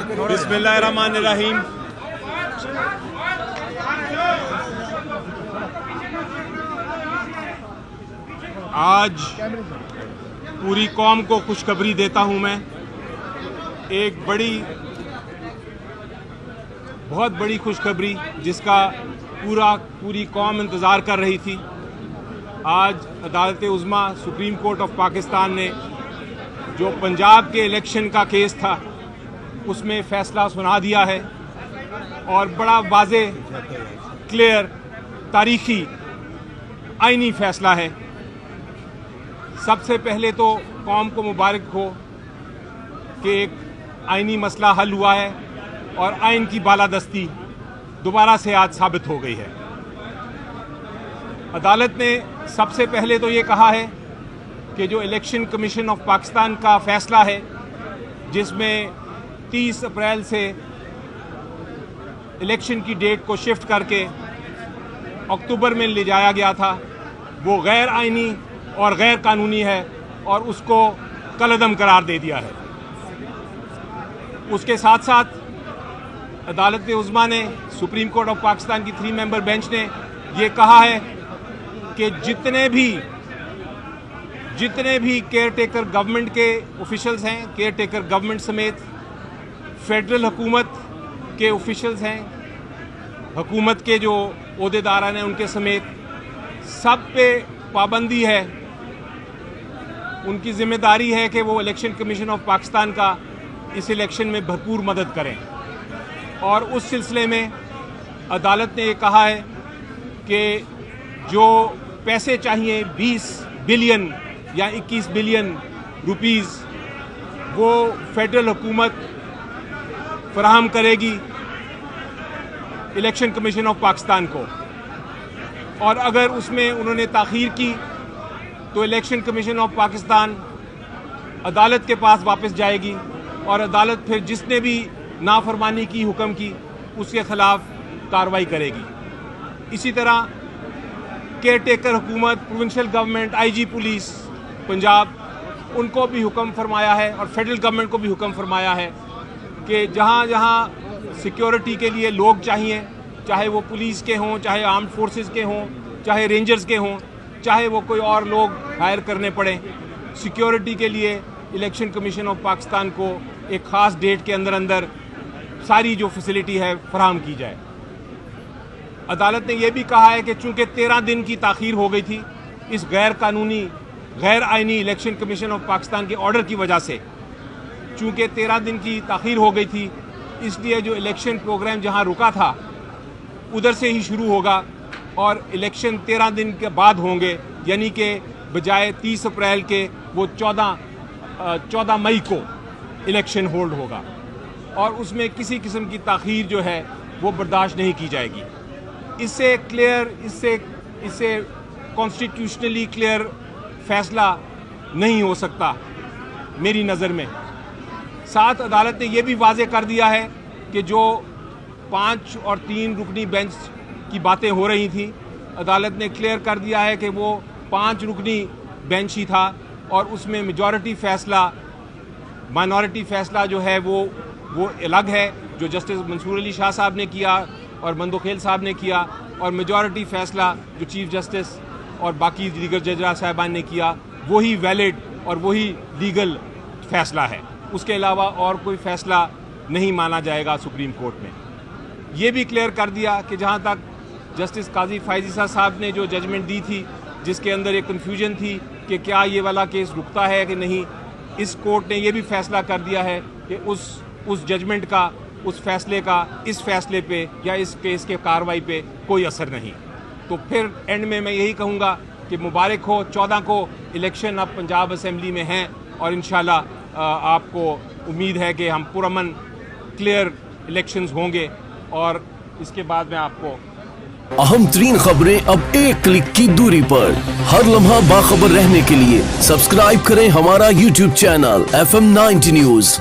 बिस्मिल्लाहिर्रहमानिर्रहीम। आज पूरी कौम को खुशखबरी देता हूं मैं। एक बहुत बड़ी खुशखबरी जिसका पूरी कौम इंतज़ार कर रही थी। आज अदालत उज़्मा सुप्रीम कोर्ट ऑफ पाकिस्तान ने जो पंजाब के इलेक्शन का केस था उसमें फ़ैसला सुना दिया है और बड़ा वाज़े, क्लियर, तारीखी, आईनी फ़ैसला है। सबसे पहले तो कौम को मुबारक हो कि एक आईनी मसला हल हुआ है और आइन की बालादस्ती दोबारा से आज साबित हो गई है। अदालत ने सबसे पहले तो ये कहा है कि जो इलेक्शन कमीशन ऑफ पाकिस्तान का फ़ैसला है जिसमें 30 अप्रैल से इलेक्शन की डेट को शिफ्ट करके अक्टूबर में ले जाया गया था, वो गैर आइनी और गैर कानूनी है और उसको कलअदम करार दे दिया है। उसके साथ साथ अदालत उज़्मा ने, सुप्रीम कोर्ट ऑफ पाकिस्तान की 3 मेंबर बेंच ने ये कहा है कि जितने भी केयर टेकर गवर्नमेंट के ऑफिशियल्स हैं, केयर टेकर गवर्नमेंट समेत फेडरल हुकूमत के ऑफिशियल्स हैं, हुकूमत के जो ओहदेदार हैं उनके समेत, सब पे पाबंदी है। उनकी जिम्मेदारी है कि वो इलेक्शन कमीशन ऑफ पाकिस्तान का इस इलेक्शन में भरपूर मदद करें। और उस सिलसिले में अदालत ने ये कहा है कि जो पैसे चाहिए 20 बिलियन या 21 बिलियन रुपीस वो फेडरल हुकूमत फराहम करेगी इलेक्शन कमीशन ऑफ पाकिस्तान को, और अगर उसमें उन्होंने ताख़ीर की तो इलेक्शन कमीशन ऑफ पाकिस्तान अदालत के पास वापस जाएगी और अदालत फिर जिसने भी नाफरमानी की हुक्म की उसके खिलाफ कार्रवाई करेगी। इसी तरह केयर टेकर हुकूमत, provincial government, IG police Punjab, उनको भी हुक्म फरमाया है और फेडरल गवर्नमेंट को भी हुक्म फरमाया है कि जहाँ जहाँ सिक्योरिटी के लिए लोग चाहिए, चाहे वो पुलिस के हों, चाहे आर्म्ड फोर्सेस के हों, चाहे रेंजर्स के हों, चाहे वो कोई और लोग हायर करने पड़े, सिक्योरिटी के लिए इलेक्शन कमीशन ऑफ पाकिस्तान को एक ख़ास डेट के अंदर सारी जो फैसिलिटी है फराहम की जाए। अदालत ने यह भी कहा है कि चूँकि 13 दिन की ताख़ीर हो गई थी इस गैर कानूनी, गैर आइनी इलेक्शन कमीशन ऑफ पाकिस्तान के ऑर्डर की वजह से, चूँकि 13 दिन की ताख़ीर हो गई थी, इसलिए जो इलेक्शन प्रोग्राम जहाँ रुका था उधर से ही शुरू होगा और इलेक्शन 13 दिन के बाद होंगे, यानी कि बजाय 30 अप्रैल के वो 14 मई को इलेक्शन होल्ड होगा और उसमें किसी किस्म की ताख़ीर जो है वो बर्दाश्त नहीं की जाएगी। इससे क्लियर, इससे कॉन्स्टिट्यूशनली क्लियर फैसला नहीं हो सकता मेरी नज़र में। साथ अदालत ने यह भी वाज़े कर दिया है कि जो 5 और 3 रुकनी बेंच की बातें हो रही थी, अदालत ने क्लियर कर दिया है कि वो 5 रुकनी बेंच ही था और उसमें मेजॉरिटी फ़ैसला, माइनॉरिटी फ़ैसला जो है वो अलग है, जो जस्टिस मंसूर अली शाह साहब ने किया और मंदोखेल साहब ने किया, और मेजॉरिटी फ़ैसला जो चीफ जस्टिस और बाकी दीगर जजरा साहिबान ने किया वही वैलिड और वही लीगल फ़ैसला है। उसके अलावा और कोई फ़ैसला नहीं माना जाएगा सुप्रीम कोर्ट में। ये भी क्लियर कर दिया कि जहाँ तक जस्टिस काजी फायजीसा साहब ने जो जजमेंट दी थी जिसके अंदर एक कन्फ्यूजन थी कि क्या ये वाला केस रुकता है कि नहीं, इस कोर्ट ने यह भी फैसला कर दिया है कि उस जजमेंट का, उस फैसले का इस फैसले पे या इस केस के कार्रवाई पे कोई असर नहीं। तो फिर एंड में मैं यही कहूँगा कि मुबारक हो, 14 को इलेक्शन अब पंजाब असम्बली में हैं और इंशाल्लाह आपको उम्मीद है कि हम पुरअमन क्लियर इलेक्शंस होंगे और इसके बाद में आपको अहम तरीन खबरें अब एक क्लिक की दूरी पर। हर लम्हा बाखबर रहने के लिए सब्सक्राइब करें हमारा YouTube चैनल FM 90 न्यूज़।